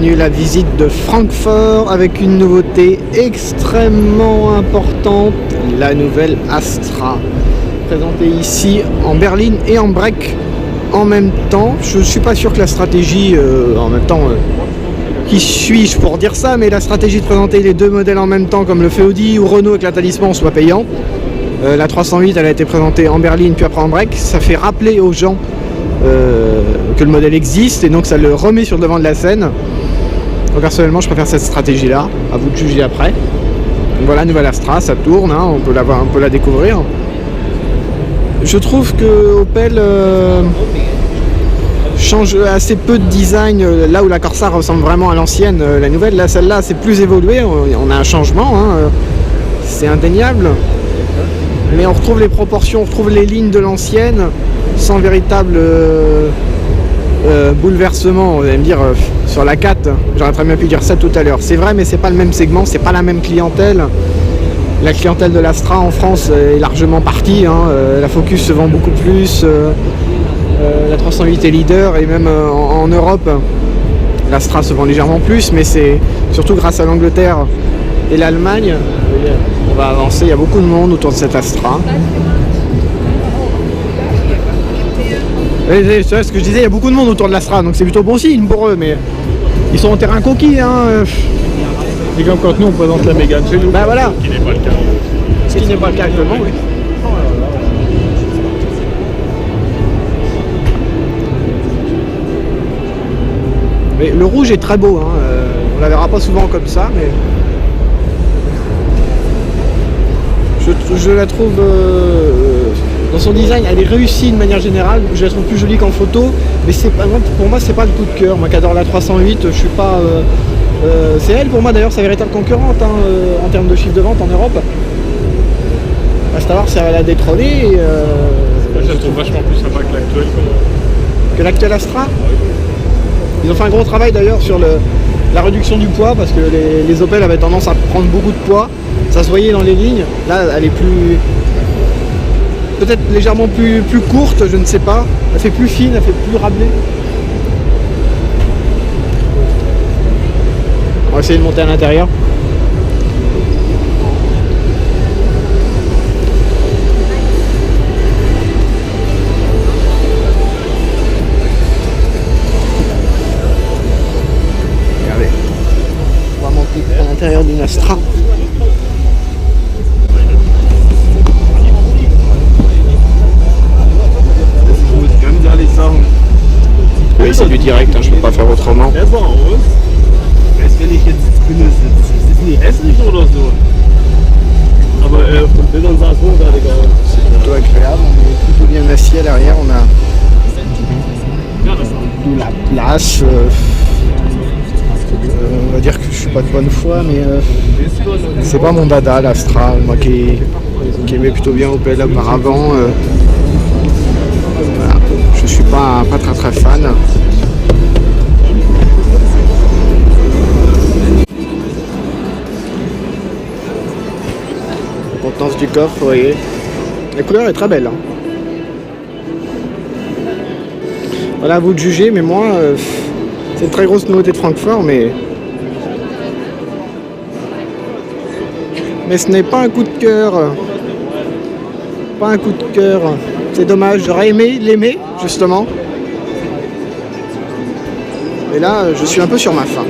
continue la visite de Francfort avec une nouveauté extrêmement importante, la nouvelle Astra, présentée ici en berline et en break en même temps. Je ne suis pas sûr que la stratégie, en même temps, qui suis-je pour dire ça, mais la stratégie de présenter les deux modèles en même temps, comme le fait Audi ou Renault avec la Talisman, soit payant. La 308, elle a été présentée en berline puis après en break. Ça fait rappeler aux gens que le modèle existe et donc ça le remet sur le devant de la scène. Donc personnellement, je préfère cette stratégie-là. À vous de juger après. Donc voilà, nouvelle Astra, ça tourne, hein, on peut la voir, on peut la découvrir. Je trouve que Opel change assez peu de design, là où la Corsa ressemble vraiment à l'ancienne, la nouvelle. Là, celle-là, c'est plus évolué, on a un changement, hein, c'est indéniable. Mais on retrouve les proportions, on retrouve les lignes de l'ancienne, sans véritable bouleversement. Vous allez me dire, sur la 4, j'aurais très bien pu dire ça tout à l'heure. C'est vrai, mais c'est pas le même segment, c'est pas la même clientèle. La clientèle de l'Astra en France est largement partie, hein. La Focus se vend beaucoup plus, la 308 est leader, et même en Europe, l'Astra se vend légèrement plus, mais c'est surtout grâce à l'Angleterre et l'Allemagne. On va avancer, il y a beaucoup de monde autour de cette Astra. C'est ce que je disais, il y a beaucoup de monde autour de l'Astra, donc c'est plutôt bon signe pour eux, mais ils sont en terrain conquis, hein. Et comme quand nous on présente la Mégane chez nous, bah voilà. Ce qui n'est pas le cas. Ce qui n'est pas le cas actuellement, oui. Mais le rouge est très beau, hein. On la verra pas souvent comme ça, mais je la trouve dans son design, elle est réussie de manière générale. Je la trouve plus jolie qu'en photo, mais c'est pas, pour moi c'est pas le coup de cœur. Moi qui adore la 308, je suis pas. C'est elle pour moi d'ailleurs sa véritable concurrente, hein, en termes de chiffre de vente en Europe. Reste à voir si elle a détrôné. Je la trouve vachement plus sympa que l'actuelle. Que l'actuelle Astra. Ils ont fait un gros travail d'ailleurs sur la réduction du poids, parce que les Opel avaient tendance à prendre beaucoup de poids. Ça se voyait dans les lignes. Là, elle est plus, peut-être légèrement plus courte, je ne sais pas. Elle fait plus fine, elle fait plus râblée. On va essayer de monter à l'intérieur. Regardez. On va monter à l'intérieur d'une Astra. Oui, c'est du direct, hein, je ne peux pas faire autrement. C'est plutôt agréable, on est plutôt bien assis à l'arrière, on a de la place. On va dire que je suis pas de bonne foi, mais c'est pas mon dada l'Astra, moi qui aimais plutôt bien Opel auparavant. Voilà. Je suis pas très fan. La contenance du coffre, vous voyez. La couleur est très belle, hein. Voilà, à vous de juger, mais moi, c'est une très grosse nouveauté de Francfort, mais ce n'est pas un coup de cœur. Pas un coup de cœur. C'est dommage, j'aurais aimé l'aimer, justement. Et là, je suis un peu sur ma faim.